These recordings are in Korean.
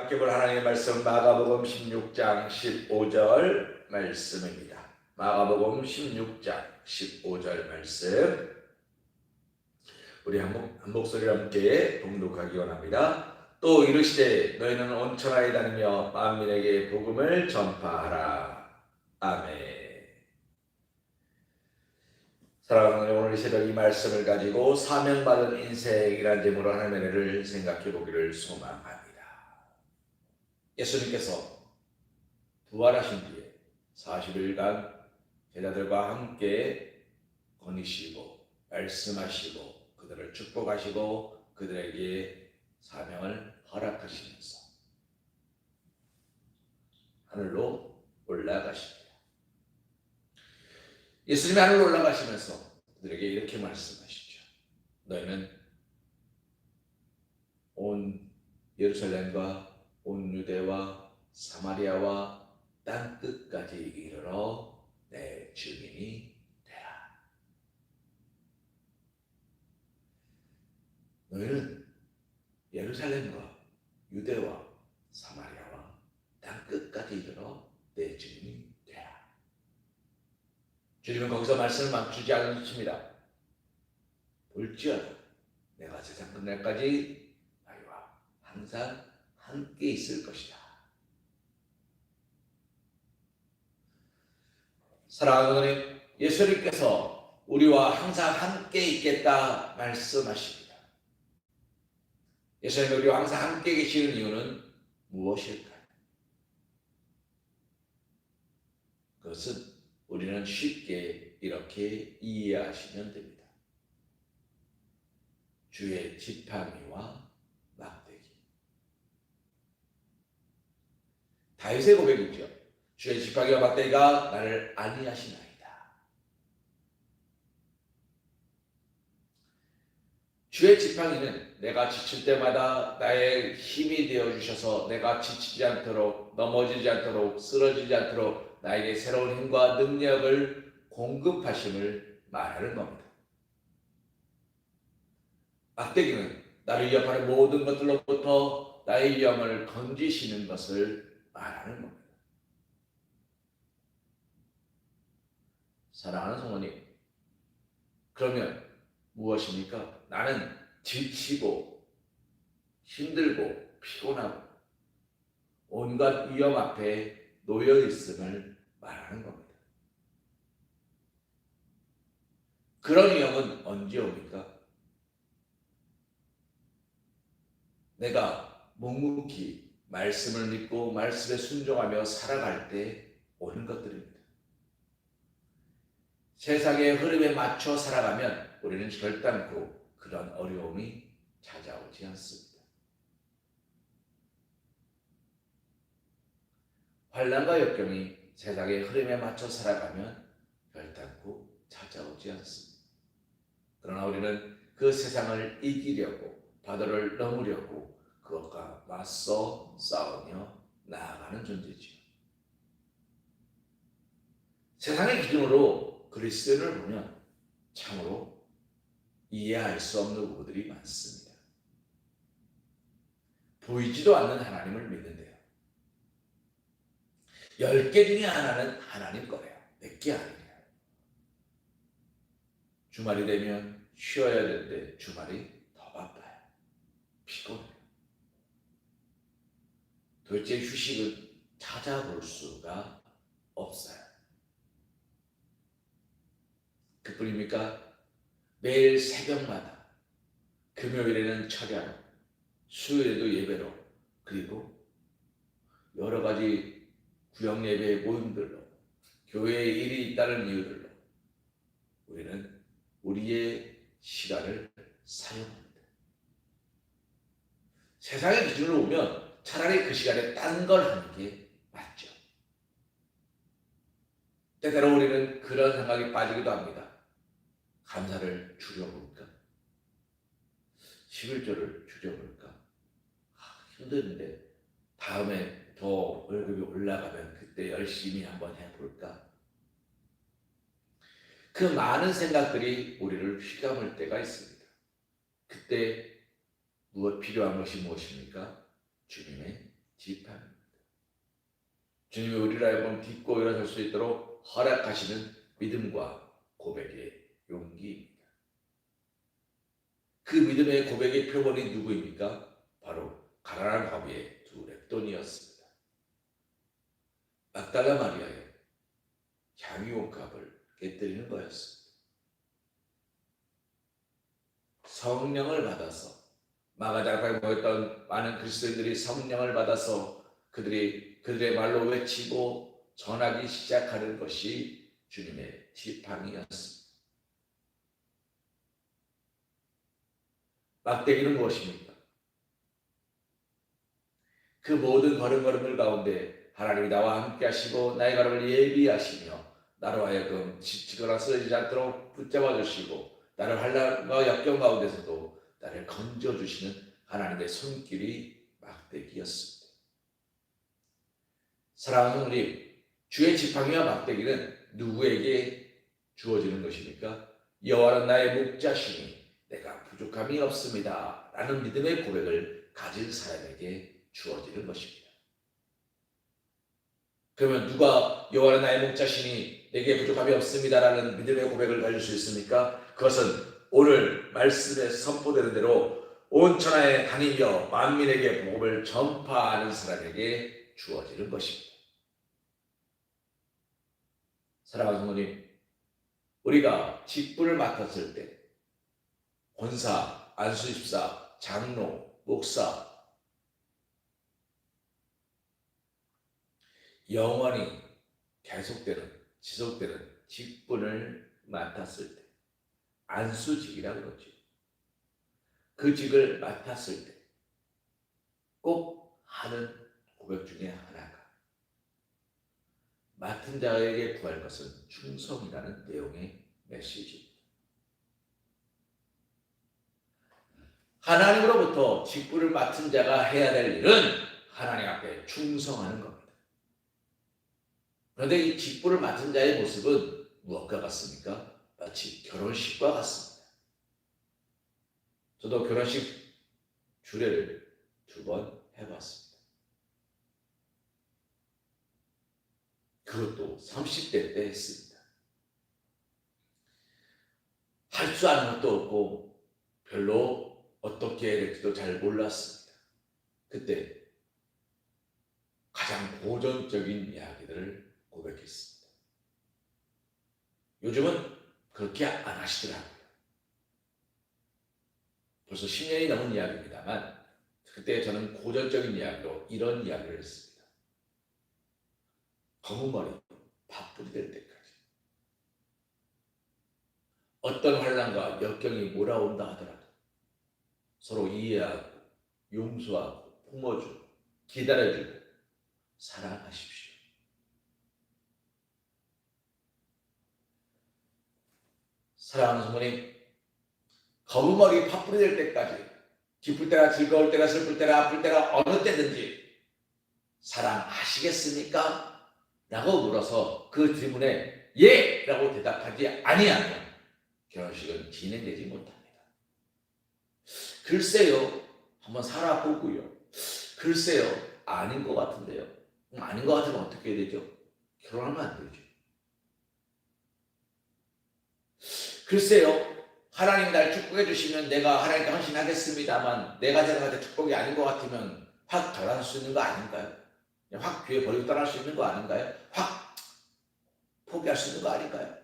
함께 볼 하나님의 말씀 마가복음 16장 15절 말씀입니다. 마가복음 16장 15절 말씀 우리 한 목소리로 함께 봉독하기 원합니다. 또 이르시되 너희는 온 천하에 다니며 만민에게 복음을 전파하라. 아멘. 사랑하는 오늘 이 새벽 이 말씀을 가지고 사명받은 인생이라는 제목으로 하나님의 은혜를 생각해 보기를 소망합니다. 예수님께서 부활하신 뒤에 40일간 제자들과 함께 거니시고 말씀하시고 그들을 축복하시고 그들에게 사명을 허락하시면서 하늘로 올라가십니다. 예수님이 하늘로 올라가시면서 그들에게 이렇게 말씀하시죠. 너희는 온 예루살렘과 온 유대와 사마리아와 땅 끝까지 이르러 내 증인이 되라. 너희는 예루살렘과 유대와 사마리아와 땅 끝까지 이르러 내 증인이 되라. 주님은 거기서 말씀을 멈추지 않으십니다. 볼지어다 내가 세상 끝날까지 너희와 항상 함께 있을 것이다. 사랑하는 하나님, 예수님께서 우리와 항상 함께 있겠다 말씀하십니다. 예수님이 우리와 항상 함께 계시는 이유는 무엇일까요? 그것은 우리는 쉽게 이렇게 이해하시면 됩니다. 주의 지팡이와 막대기. 다윗의 고백이죠. 주의 지팡이와 막대기가 나를 안위하시나이다. 주의 지팡이는 내가 지칠 때마다 나의 힘이 되어주셔서 내가 지치지 않도록 넘어지지 않도록 쓰러지지 않도록 나에게 새로운 힘과 능력을 공급하심을 말하는 겁니다. 막대기는 나를 위협하는 모든 것들로부터 나의 위험을 건지시는 것을 말하는 겁니다. 사랑하는 성도님, 그러면 무엇입니까? 나는 지치고 힘들고 피곤하고 온갖 위험 앞에 놓여 있음을 말하는 겁니다. 그런 위험은 언제 옵니까? 내가 묵묵히 말씀을 믿고 말씀에 순종하며 살아갈 때 오는 것들입니다. 세상의 흐름에 맞춰 살아가면 우리는 결단코 그런 어려움이 찾아오지 않습니다. 환난과 역경이 세상의 흐름에 맞춰 살아가면 결단코 찾아오지 않습니다. 그러나 우리는 그 세상을 이기려고 바다를 넘으려고 그것과 맞서 싸우며 나아가는 존재지요. 세상의 기준으로 그리스도인을 보면 참으로 이해할 수 없는 부분들이 많습니다. 보이지도 않는 하나님을 믿는데요. 10개 중에 하나는 하나님 거래요. 100개 아니에요. 주말이 되면 쉬어야 되는데 주말이 더 바빠요. 피곤해요. 도대체 휴식은 찾아볼 수가 없어요. 그뿐입니까? 매일 새벽마다 금요일에는 철야로, 수요일에도 예배로, 그리고 여러 가지 구역예배 모임들로, 교회에 일이 있다는 이유들로 우리는 우리의 시간을 사용합니다. 세상의 기준으로 보면 차라리 그 시간에 딴 걸 하는 게 맞죠. 때때로 우리는 그런 생각에 빠지기도 합니다. 감사를 줄여볼까? 11조를 줄여볼까? 힘드는데 다음에 더 월급이 올라가면 그때 열심히 한번 해볼까? 그 많은 생각들이 우리를 휘감을 때가 있습니다. 그때 필요한 것이 무엇입니까? 주님의 지팡입니다. 주님이 우리를 하여금 딛고 일어설 수 있도록 허락하시는 믿음과 고백의 용기입니다. 그 믿음의 고백의 표본이 누구입니까? 바로 가난한 과부의 두 랩돈이었습니다. 막달라 마리아의 향유옥합을 깨뜨리는 거였습니다. 성령을 받아서 마가다락방에 모였던 많은 그리스도인들이 성령을 받아서 그들의 말로 외치고 전하기 시작하는 것이 주님의 지팡이였습니다. 막대기는 무엇입니까? 그 모든 걸음걸음들 가운데 하나님이 나와 함께 하시고 나의 걸음을 예비하시며 나로 하여금 지치거나 쓰러지지 않도록 붙잡아 주시고 나를 환난과 역경 가운데서도 나를 건져주시는 하나님의 손길이 막대기였습니다. 사랑하는 성도님, 주의 지팡이와 막대기는 누구에게 주어지는 것입니까? 여호와는 나의 목자시니 내가 부족함이 없습니다 라는 믿음의 고백을 가진 사람에게 주어지는 것입니다. 그러면 누가 여호와는 나의 목자시니 내게 부족함이 없습니다 라는 믿음의 고백을 가질 수 있습니까? 그것은 오늘 말씀에 선포되는 대로 온 천하에 다니며 만민에게 복음을 전파하는 사람에게 주어지는 것입니다. 사랑하는 성도님, 우리가 직분을 맡았을 때 권사, 안수집사, 장로, 목사 영원히 계속되는 지속되는 직분을 맡았을 때 안수직이라고 그러죠. 그 직을 맡았을 때 꼭 하는 고백 중에 하나가 맡은 자에게 구할 것은 충성이라는 내용의 메시지입니다. 하나님으로부터 직분을 맡은 자가 해야 될 일은 하나님 앞에 충성하는 겁니다. 그런데 이 직분을 맡은 자의 모습은 무엇과 같습니까? 마치 결혼식과 같습니다. 저도 결혼식 주례를 2번 해봤습니다. 그것도 30대 때 했습니다. 할 줄 아는 것도 없고 별로 어떻게 해야 될지도 잘 몰랐습니다. 그때 가장 고전적인 이야기들을 고백했습니다. 요즘은 그렇게 안 하시더라고요. 벌써 10년이 넘은 이야기입니다만 그때 저는 고전적인 이야기로 이런 이야기를 했습니다. 검은 머리 밥풀이 될 때까지 어떤 환난과 역경이 몰아온다 하더라도 서로 이해하고 용서하고 품어주고 기다려주고 사랑하십시오. 사랑하는 성도님, 검은 머리 팥불이 될 때까지 기쁠 때나 즐거울 때나 슬플 때나 아플 때나 어느 때든지 사랑하시겠습니까? 라고 물어서 그 질문에 예! 라고 대답하지 아니하면 결혼식은 진행되지 못합니다. 글쎄요, 한번 살아보고요. 글쎄요, 아닌 것 같은데요. 아닌 것 같으면 어떻게 해야 되죠? 결혼하면 안 되죠. 글쎄요, 하나님이 날 축복해 주시면 내가 하나님께 헌신하겠습니다만 내가 생각할 때 축복이 아닌 것 같으면 확 떠날 수 있는 거 아닌가요? 확 교회 버리고 떠날 수 있는 거 아닌가요? 확 포기할 수 있는 거 아닌가요?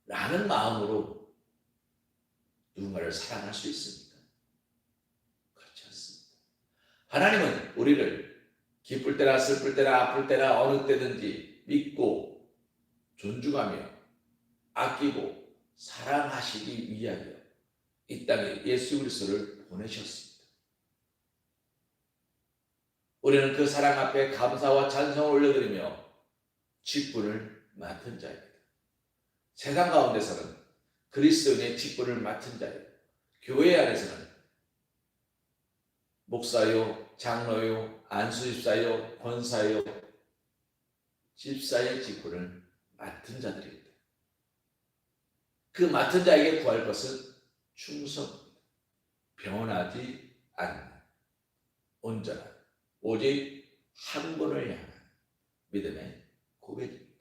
라는 마음으로 누군가를 사랑할 수 있습니까? 그렇지 않습니다. 하나님은 우리를 기쁠 때나 슬플 때나 아플 때나 어느 때든지 믿고 존중하며 아끼고 사랑하시기 위하여 이 땅에 예수 그리스도를 보내셨습니다. 우리는 그 사랑 앞에 감사와 찬송을 올려드리며 직분을 맡은 자입니다. 세상 가운데서는 그리스도인의 직분을 맡은 자예요. 교회 안에서는 목사요, 장로요, 안수집사요, 권사요, 집사의 직분을 맡은 자들입니다. 그 맡은 자에게 구할 것은 충성입니다. 변하지 않는 온전한 오직 한 분을 향한 믿음의 고백입니다.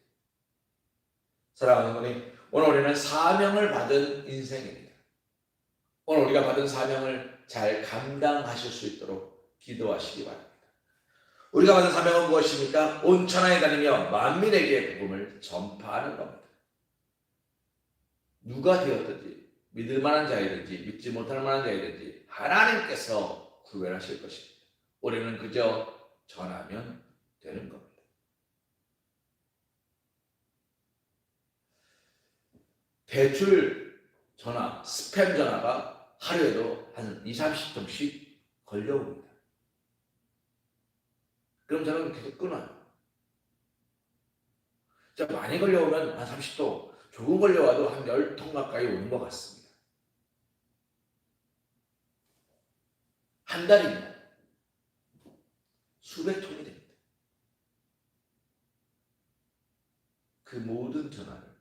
사랑하는 어머니, 오늘 우리는 사명을 받은 인생입니다. 오늘 우리가 받은 사명을 잘 감당하실 수 있도록 기도하시기 바랍니다. 우리가 받은 사명은 무엇입니까? 온 천하에 다니며 만민에게 복음을 전파하는 겁니다. 누가 되었든지, 믿을 만한 자이든지 믿지 못할 만한 자이든지 하나님께서 구별하실 것입니다. 우리는 그저 전하면 되는 겁니다. 대출 전화, 스팸 전화가 하루에도 한 2, 30통씩 걸려옵니다. 그럼 저는 계속 끊어요. 진짜 많이 걸려오면 한 30통, 조금 걸려와도 한 10통 가까이 오는 것 같습니다. 한 달이면 수백 통이 됩니다. 그 모든 전화를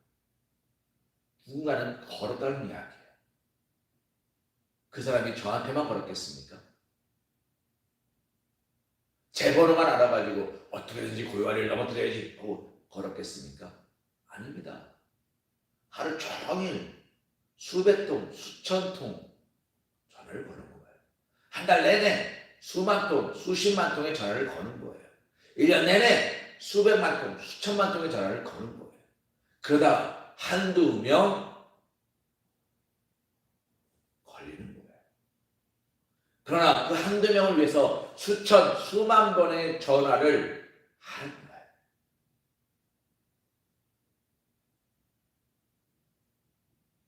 누군가는 걸었다는 이야기예요. 그 사람이 저한테만 걸었겠습니까? 제 번호만 알아가지고 어떻게든지 고요한을 넘어뜨려야지 하고 걸었겠습니까? 아닙니다. 하루 종일 수백 통, 수천 통 전화를 거는 거예요. 한 달 내내 수만 통, 수십만 통의 전화를 거는 거예요. 1년 내내 수백만 통, 수천만 통의 전화를 거는 거예요. 그러다 한두 명 걸리는 거예요. 그러나 그 한두 명을 위해서 수천, 수만 번의 전화를 하는 거예요.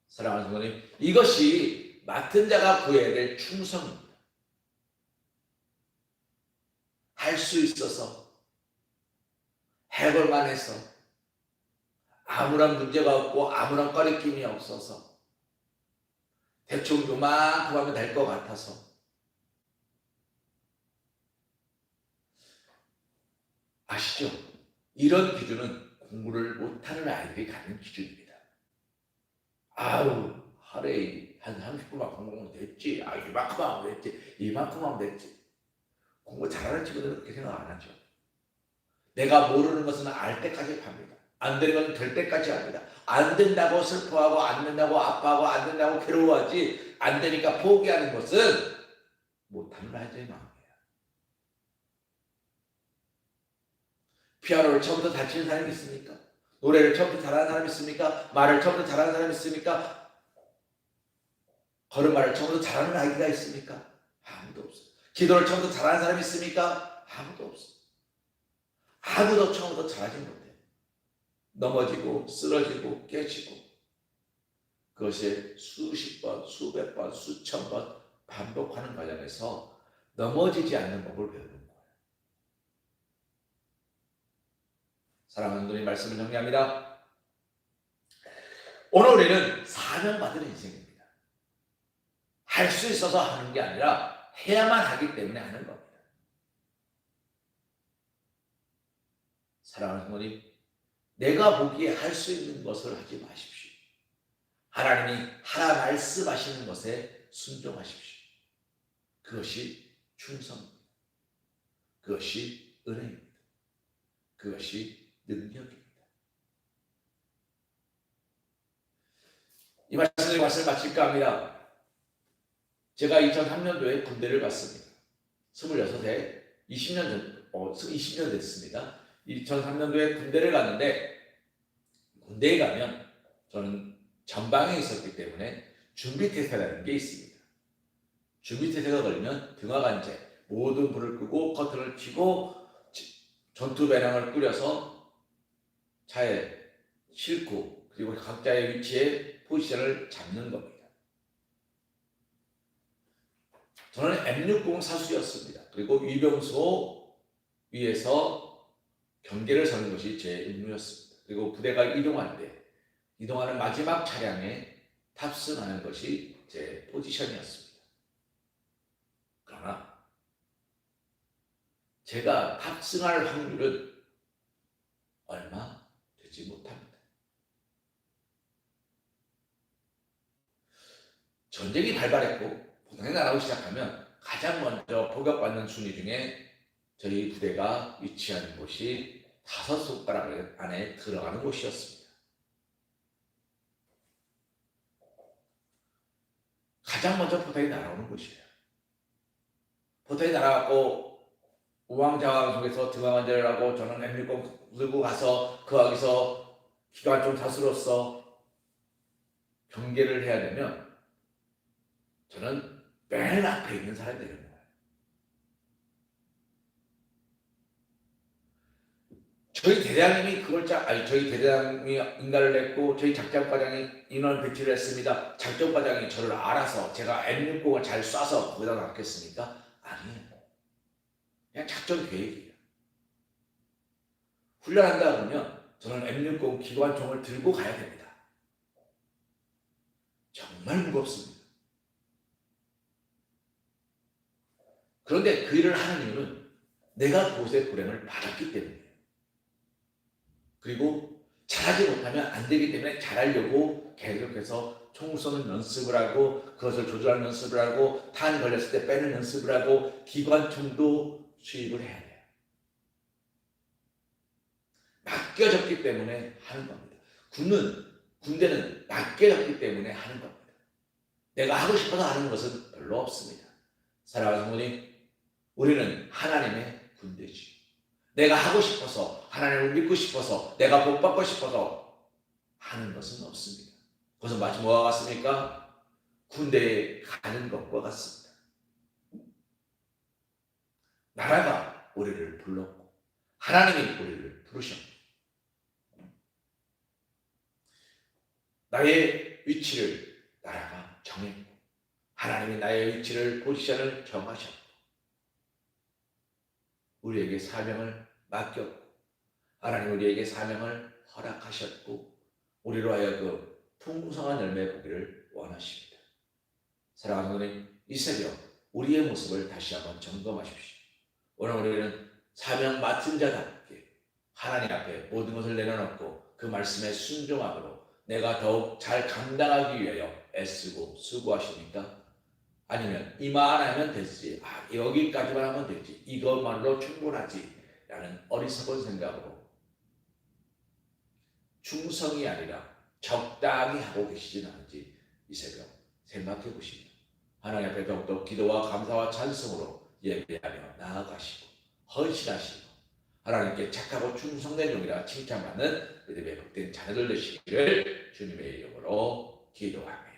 사랑하는 성도님, 이것이 맡은 자가 구해야 될 충성입니다. 할 수 있어서, 해볼만 해서, 아무런 문제가 없고 아무런 꺼리낌이 없어서, 대충 요만큼 하면 될 것 같아서, 아시죠? 이런 기준은 공부를 못하는 아이들이 갖는 기준입니다. 아유, 하루에 한 30분만 공부하면 됐지. 이만큼 하면 됐지. 이만큼 하면 됐지. 공부 잘하는 친구들은 그렇게 생각 안 하죠. 내가 모르는 것은 알 때까지 합니다. 안 되는 건 될 때까지 합니다. 안 된다고 슬퍼하고, 안 된다고 아파하고, 안 된다고 괴로워하지, 안 되니까 포기하는 것은 못하는 아이들의 마음이에요. 피아노를 처음부터 잘 치는 사람이 있습니까? 노래를 처음부터 잘하는 사람이 있습니까? 말을 처음부터 잘하는 사람이 있습니까? 걸음마를 처음부터 잘하는 아이가 있습니까? 아무도 없어요. 기도를 처음부터 잘하는 사람이 있습니까? 아무도 없어요. 아무도 처음부터 잘하지 못해요. 넘어지고 쓰러지고 깨지고, 그것이 수십 번, 수백 번, 수천 번 반복하는 과정에서 넘어지지 않는 법을 배우는 거예요. 사랑하는 분이 말씀을 정리합니다. 오늘 우리는 사명받은 인생입니다. 할 수 있어서 하는 게 아니라 해야만 하기 때문에 하는 겁니다. 사랑하는 부모님, 내가 보기에 할 수 있는 것을 하지 마십시오. 하나님이 하라 말씀하시는 것에 순종하십시오. 그것이 충성입니다. 그것이 은혜입니다. 그것이 능력입니다. 이 말씀을 마칠까 합니다. 제가 2003년도에 군대를 갔습니다. 26세, 20년 됐습니다. 2003년도에 군대를 갔는데, 군대에 가면 저는 전방에 있었기 때문에 준비태세라는 게 있습니다. 준비태세가 걸리면 등하관제, 모든 불을 끄고 커튼을 켜고 전투 배낭을 꾸려서 차에 싣고, 그리고 각자의 위치에 포지션을 잡는 겁니다. 저는 M60 사수였습니다. 그리고 위병소 위에서 경계를 서는 것이 제 임무였습니다. 그리고 부대가 이동할 때, 이동하는 마지막 차량에 탑승하는 것이 제 포지션이었습니다. 그러나 제가 탑승할 확률은 얼마 되지 못합니다. 전쟁이 발발했고 부상이 나가기 시작하면 가장 먼저 포격받는 순위 중에 저희 부대가 위치한 곳이 5손가락 안에 들어가는 곳이었습니다. 가장 먼저 포탄이 날아오는 곳이에요. 포탄이 날아가고 우왕좌왕 속에서 등하관절을 하고 저는 M60 들고 가서 그 거기서 기관총 사수로서 경계를 해야 되면 저는 맨 앞에 있는 사람이 되는 거예요. 저희 대장님이 저희 대장님이 인가를 냈고 저희 작전과장이 인원 배치를 했습니다. 작전과장이 저를 알아서 제가 M60을 잘 쏴서 거기다 놨겠습니까? 아니에요. 그냥 작전 계획이에요. 훈련한다 그러면 저는 M60 기관총을 들고 가야 됩니다. 정말 무겁습니다. 그런데 그 일을 하는 이유는 내가 그곳의 고령을 받았기 때문이에요. 그리고 잘하지 못하면 안 되기 때문에 잘하려고 계속해서 총 쏘는 연습을 하고 그것을 조절하는 연습을 하고 탄 걸렸을 때 빼는 연습을 하고 기관총도 수입을 해야 돼요. 맡겨졌기 때문에 하는 겁니다. 군대는 맡겨졌기 때문에 하는 겁니다. 내가 하고 싶어서 하는 것은 별로 없습니다. 사랑하는 성도님, 우리는 하나님의 군대지. 내가 하고 싶어서, 하나님을 믿고 싶어서, 내가 복받고 싶어서 하는 것은 없습니다. 그것은 마치 뭐와 같습니까? 군대에 가는 것과 같습니다. 나라가 우리를 불렀고 하나님이 우리를 부르셨고 나의 위치를 나라가 정했고 하나님이 나의 위치를 포지션을 정하셨고 우리에게 사명을 맡겼고 하나님 우리에게 사명을 허락하셨고 우리로 하여금 풍성한 열매 보기를 원하십니다. 사랑하는 하나님, 이 새벽 우리의 모습을 다시 한번 점검하십시오. 오늘 우리는 사명 맡은 자답게 하나님 앞에 모든 것을 내려놓고 그 말씀에 순종함으로 내가 더욱 잘 감당하기 위하여 애쓰고 수고하십니까? 아니면 이만 하면 되지, 여기까지만 하면 되지, 이것만으로 충분하지 라는 어리석은 생각으로 충성이 아니라 적당히 하고 계시진 않은지 이 새벽 생각해 보십니다. 하나님 앞에 더욱더 기도와 감사와 찬송으로 예배하며 나아가시고 헌신하시고 하나님께 착하고 충성된 종이라 칭찬받는 믿음의 복된 자녀들 되시기를 주님의 이름으로 기도합니다.